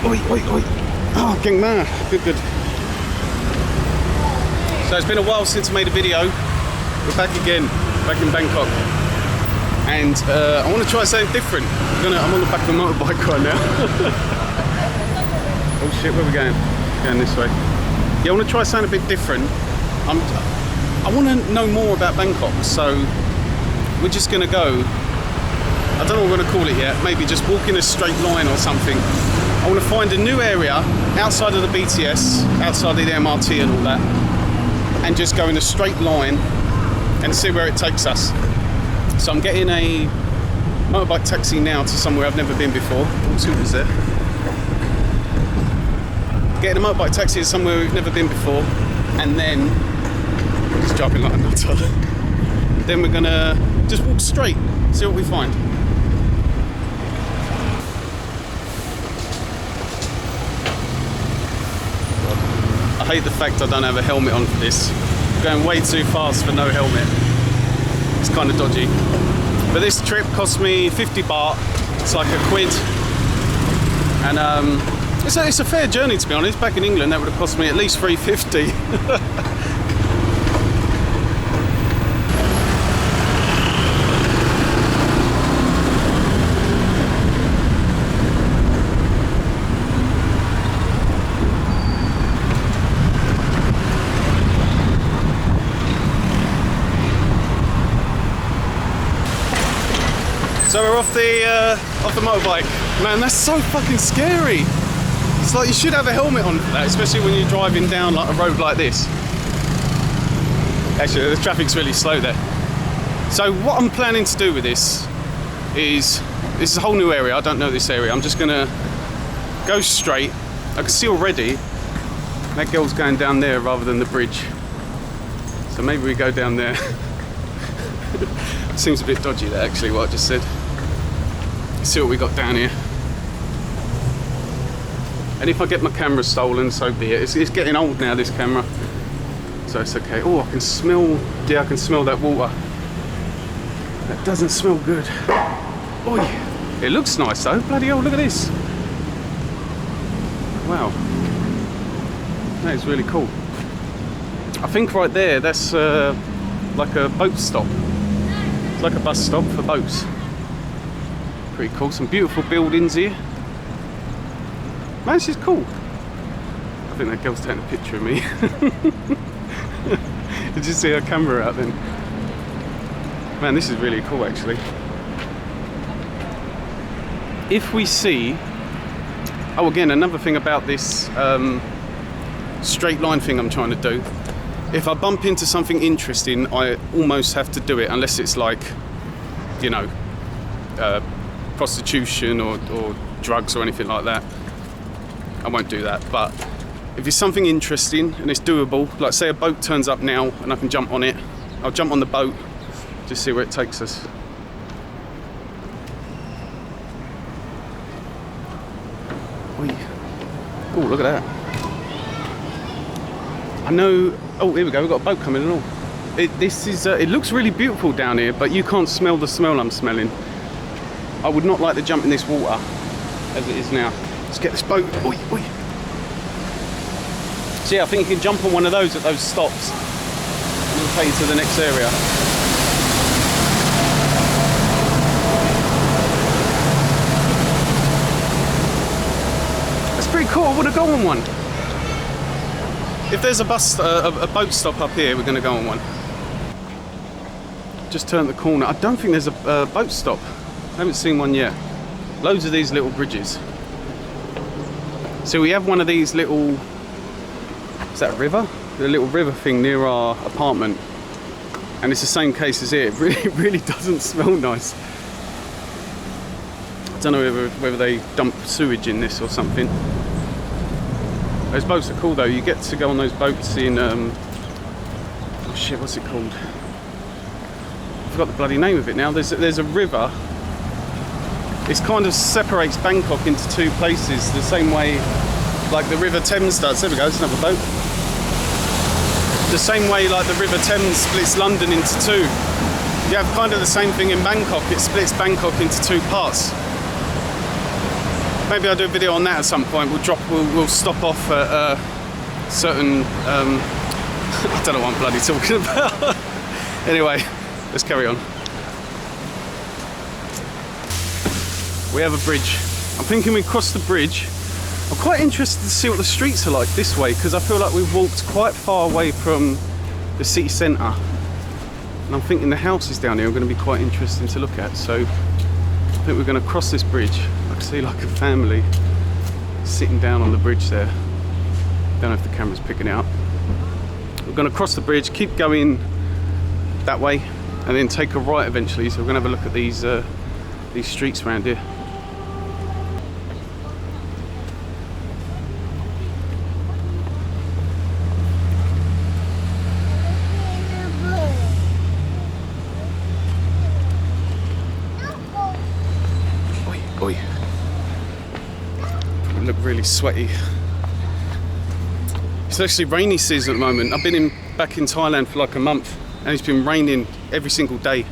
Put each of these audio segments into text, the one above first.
Oi, oi, oi. Oh, getting there. Good, good. So it's been a while since I made a video. We're back again, back in Bangkok. And I want to try something different. I'm on the back of a motorbike right now. Oh shit, where are we going? Going this way. Yeah, I want to try something a bit different. I want to know more about Bangkok, so we're just going to go. I don't know what we're going to call it yet. Maybe just walk in a straight line or something. I want to find a new area outside of the BTS, outside of the MRT and all that, and just go in a straight line and see where it takes us. So I'm getting a motorbike taxi now to somewhere I've never been before. Oh, Scooter's there. Getting a motorbike taxi to somewhere we've never been before, and then just driving like a nutter. Then we're gonna just walk straight, see what we find. I hate the fact I don't have a helmet on for this. I'm going way too fast for no helmet. It's kind of dodgy. But this trip cost me 50 baht. It's like a quid. And it's a fair journey, to be honest. Back in England, that would have cost me at least 350. So we're off the motorbike. Man, that's so fucking scary. It's like you should have a helmet on for that, especially when you're driving down like a road like this. Actually, the traffic's really slow there. So what I'm planning to do with this is a whole new area. I don't know this area. I'm just gonna go straight. I can see already that girl's going down there rather than the bridge. So maybe we go down there. Seems a bit dodgy there, actually, what I just said. See what we got down here. And if I get my camera stolen, so be it. It's getting old now, this camera, so it's okay. Oh, I can smell. Yeah, I can smell that water. That doesn't smell good. Oh, yeah. It looks nice though. Bloody hell! Look at this. Wow, that is really cool. I think right there, that's like a boat stop. It's like a bus stop for boats. Pretty cool. Some beautiful buildings here. Man, this is cool. I think that girl's taking a picture of me. Did you see her camera out then? Man, this is really cool actually. If we see... Oh, again, another thing about this straight line thing I'm trying to do. If I bump into something interesting, I almost have to do it, unless it's like, you know, prostitution or drugs or anything like that. I won't do that. But if it's something interesting and it's doable, like say a boat turns up now and I can jump on it, I'll jump on the boat, just see where it takes us. Oh, look at that. I know. Oh, here we go. We've got a boat coming and all. It looks really beautiful down here, but you can't smell the smell I'm smelling. I would not like to jump in this water as it is now. Let's get this boat. Oi, oi. So yeah, I think you can jump on one of those at those stops and it'll take you to the next area. That's pretty cool. I want to go on one. If there's a boat stop up here, we're going to go on one. Just turn the corner. I don't think there's a boat stop. I haven't seen one yet. Loads of these little bridges. So we have one of these little... Is that a river? The little river thing near our apartment. And it's the same case as here. It really doesn't smell nice. I don't know whether they dump sewage in this or something. Those boats are cool though. You get to go on those boats in oh shit, what's it called? I forgot the bloody name of it now. There's a river. It kind of separates Bangkok into two places, the same way like the River Thames does. There we go, there's another boat. The same way like the River Thames splits London into two. You have kind of the same thing in Bangkok. It splits Bangkok into two parts. maybe I'll do a video on that at some point. We'll stop off at certain I don't know what I'm bloody talking about. Anyway, let's carry on. We have a bridge. I'm thinking we cross the bridge. I'm quite interested to see what the streets are like this way, because I feel like we've walked quite far away from the city centre. And I'm thinking the houses down here are going to be quite interesting to look at. So I think we're going to cross this bridge. I can see like a family sitting down on the bridge there. Don't know if the camera's picking it up. We're going to cross the bridge, keep going that way, and then take a right eventually. So we're going to have a look at these streets around here. Oi. I look really sweaty. It's actually rainy season at the moment. I've been back in Thailand for like a month, and it's been raining every single day,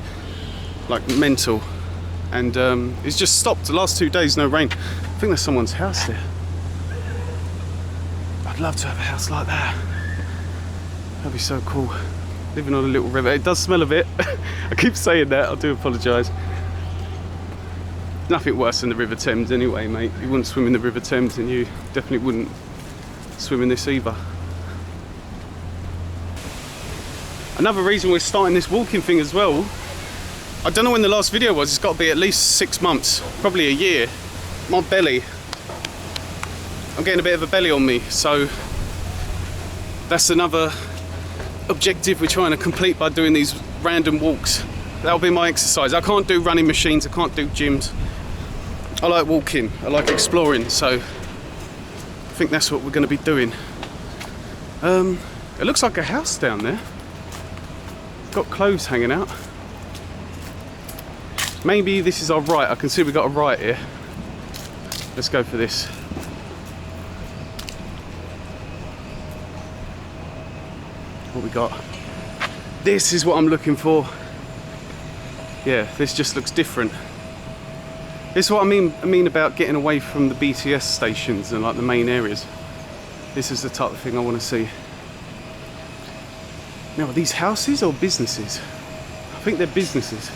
like mental. And it's just stopped. The last 2 days, no rain. I think there's someone's house there. I'd love to have a house like that. That'd be so cool. Living on a little river. It does smell a bit. I keep saying that. I do apologise. Nothing worse than the River Thames anyway, mate. You wouldn't swim in the River Thames, and you definitely wouldn't swim in this either. Another reason we're starting this walking thing as well, I don't know when the last video was, it's got to be at least 6 months, probably a year. My belly, I'm getting a bit of a belly on me, so that's another objective we're trying to complete by doing these random walks. That'll be my exercise. I can't do running machines, I can't do gyms. I like walking, I like exploring, so I think that's what we're going to be doing. It looks like a house down there. Got clothes hanging out. Maybe this is our right. I can see we got a right here. Let's go for this. What we got? This is what I'm looking for. Yeah, this just looks different. This is what I mean about getting away from the BTS stations and like the main areas. This is the type of thing I want to see. Now, are these houses or businesses? I think they're businesses.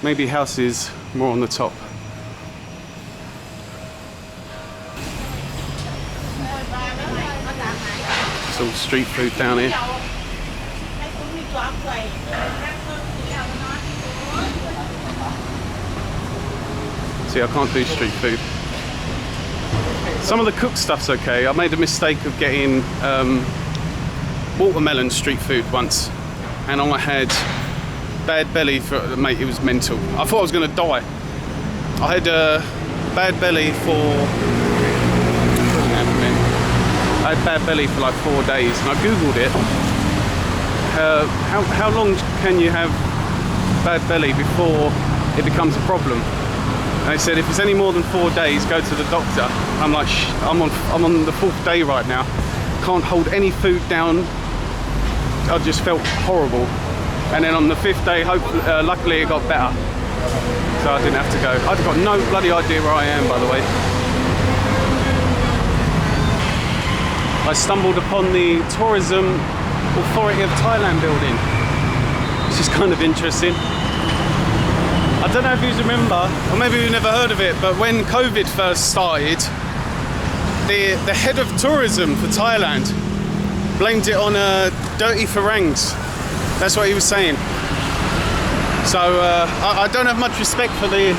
Maybe houses more on the top. It's all street food down here. See, I can't do street food. Some of the cooked stuff's okay. I made a mistake of getting watermelon street food once, and I had bad belly for, mate, it was mental. I thought I was going to die. I had bad belly for, I had bad belly for like 4 days, and I googled it. How long can you have bad belly before it becomes a problem? And they said if it's any more than 4 days, go to the doctor. I'm like, I'm on the 4th day right now. Can't hold any food down. I just felt horrible. And then on the 5th day, luckily it got better. So I didn't have to go. I've got no bloody idea where I am, by the way. I stumbled upon the Tourism Authority of Thailand building, which is kind of interesting. I don't know if you remember, or maybe you've never heard of it, but when COVID first started, the head of tourism for Thailand blamed it on dirty farangs. That's what he was saying. So I don't have much respect for the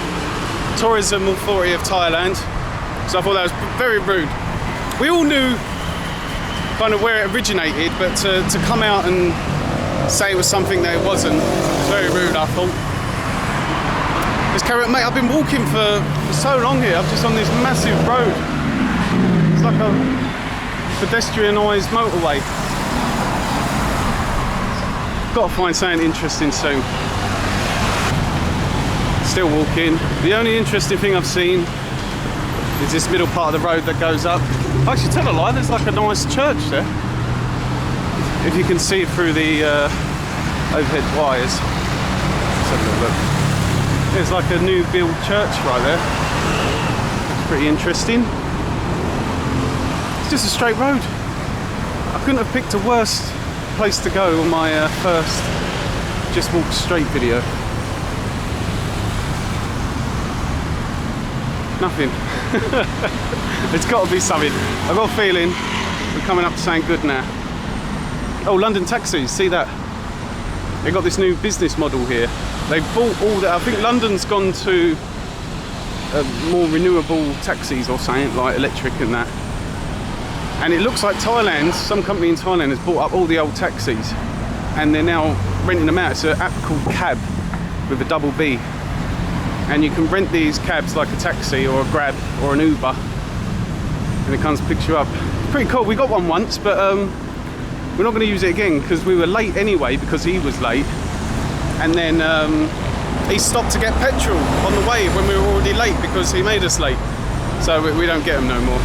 Tourism Authority of Thailand, so I thought that was very rude. We all knew kind of where it originated, but to come out and say it was something that it wasn't, it's very rude, I thought. Let's carry on, mate. I've been walking for so long here. I'm just on this massive road. It's like a pedestrianised motorway. Got to find something interesting soon. Still walking. The only interesting thing I've seen is this middle part of the road that goes up. Actually, tell a lie, there's like a nice church there. If you can see it through the overhead wires. Let's have a little look. There's like a new build church right there. pretty interesting. It's just a straight road. I couldn't have picked a worse place to go on my first just walk straight video. Nothing. It's got to be something. I've got a feeling we're coming up to something good now. Oh, London taxis, see that? They got this new business model here. They've bought all that. I think London's gone to more renewable taxis or something, like electric and that. And it looks like Thailand, some company in Thailand has bought up all the old taxis and they're now renting them out. It's an app called Cab with a double B. And you can rent these cabs like a taxi or a Grab or an Uber, and it comes and picks you up. It's pretty cool. We got one once, but we're not going to use it again because we were late anyway because he was late, and then he stopped to get petrol on the way when we were already late because he made us late. So we don't get them no more.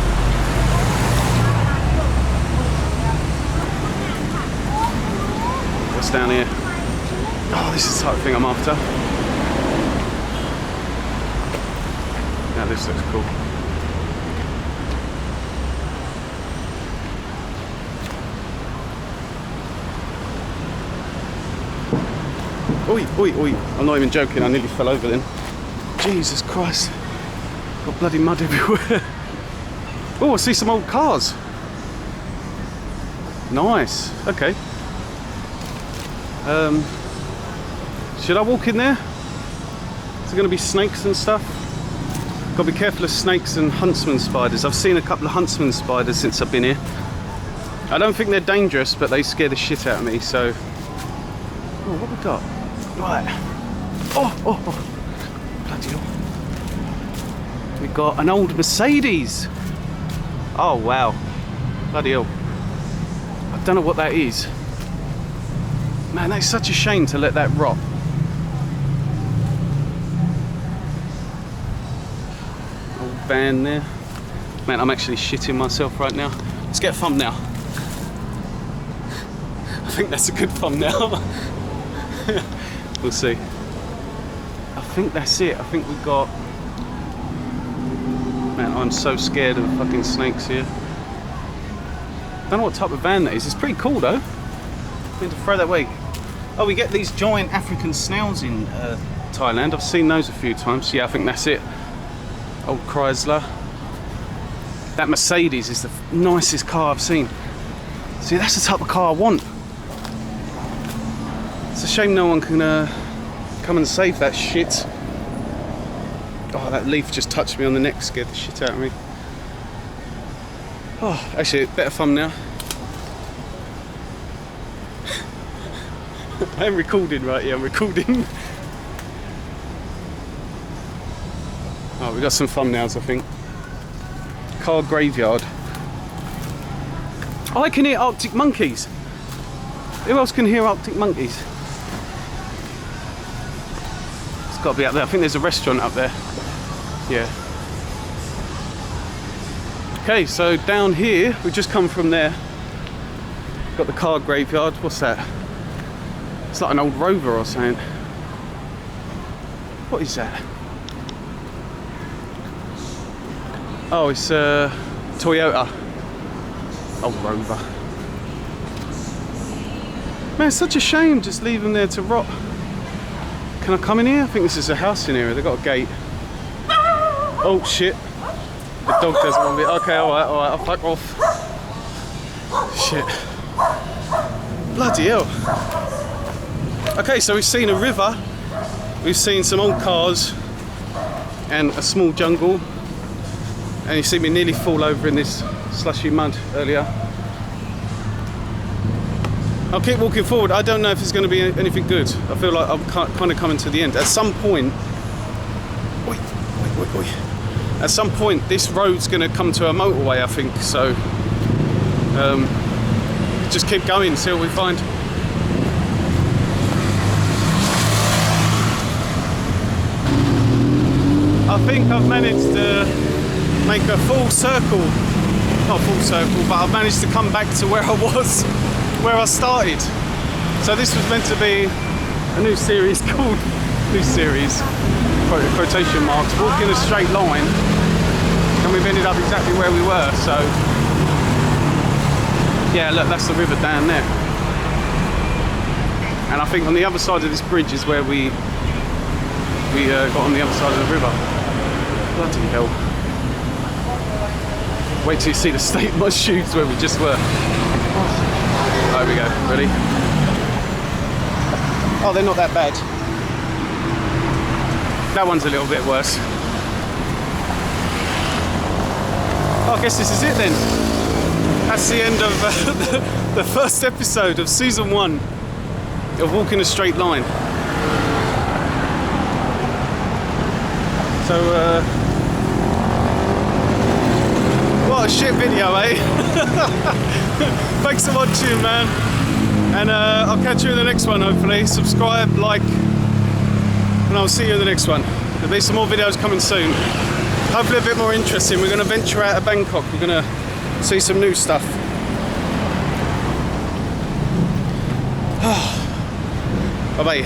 What's down here? Oh, this is the type of thing I'm after. Now this looks cool. Oi, oi, oi. I'm not even joking, I nearly fell over then. Jesus Christ. Got bloody mud everywhere. Oh, I see some old cars. Nice, okay. Should I walk in there? Is there going to be snakes and stuff? Got to be careful of snakes and huntsman spiders. I've seen a couple of huntsman spiders since I've been here. I don't think they're dangerous, but they scare the shit out of me, so... Oh, what we got? Right. Oh. Bloody hell. We got an old Mercedes. Oh, wow. Bloody hell. I don't know what that is. Man, that's such a shame to let that rot. Old van there. Man, I'm actually shitting myself right now. Let's get a thumbnail. I think that's a good thumbnail. We'll see. I think that's it. I think we've got... Man, I'm so scared of fucking snakes here. Don't know what type of van that is. It's pretty cool though. I'm going to throw that away. Oh, we get these giant African snails in Thailand. I've seen those a few times. Yeah, I think that's it. Old Chrysler. That Mercedes is the nicest car I've seen. See, that's the type of car I want. It's a shame no one can come and save that shit. Oh, that leaf just touched me on the neck, scared the shit out of me. Oh, actually, better thumbnail. I am recording, right? Yeah, I'm recording. Oh, we got some thumbnails, I think. Car graveyard. Oh, I can hear Arctic monkeys. Who else can hear Arctic monkeys? It's got to be up there. I think there's a restaurant up there. Yeah. Okay, so down here, we've just come from there. Got the car graveyard. What's that? It's like an old Rover or something. What is that? Oh, it's a Toyota. Old Rover. Man, it's such a shame just leave them there to rot. Can I come in here? I think this is a house in here. They've got a gate. Oh shit. The dog doesn't want me. Okay, alright, I'll fuck off. Shit. Bloody hell. Okay, so we've seen a river. We've seen some old cars. And a small jungle. And you see me nearly fall over in this slushy mud earlier. I'll keep walking forward. I don't know if it's going to be anything good. I feel like I'm kind of coming to the end. At some point... Oi. At some point, this road's going to come to a motorway, I think. So, just keep going, see what we find. I think I've managed to make a full circle. Not full circle, but I've managed to come back to where I was, where I started. So this was meant to be a new series called, quotation marks, walk in a straight line. and we've ended up exactly where we were. So yeah, look, that's the river down there, and I think on the other side of this bridge is where we got on the other side of the river. Bloody hell. Wait till you see the state of my shoes where we just were. Oh, there we go, ready? Oh, they're not that bad. That one's a little bit worse. Oh, I guess this is it then. That's the end of the first episode of season 1 of Walking a Straight Line. So, what a shit video, eh? Thanks for watching, man. And I'll catch you in the next one, hopefully. Subscribe, like, and I'll see you in the next one. There'll be some more videos coming soon. Hopefully a bit more interesting. We're going to venture out of Bangkok. We're going to see some new stuff. Bye-bye.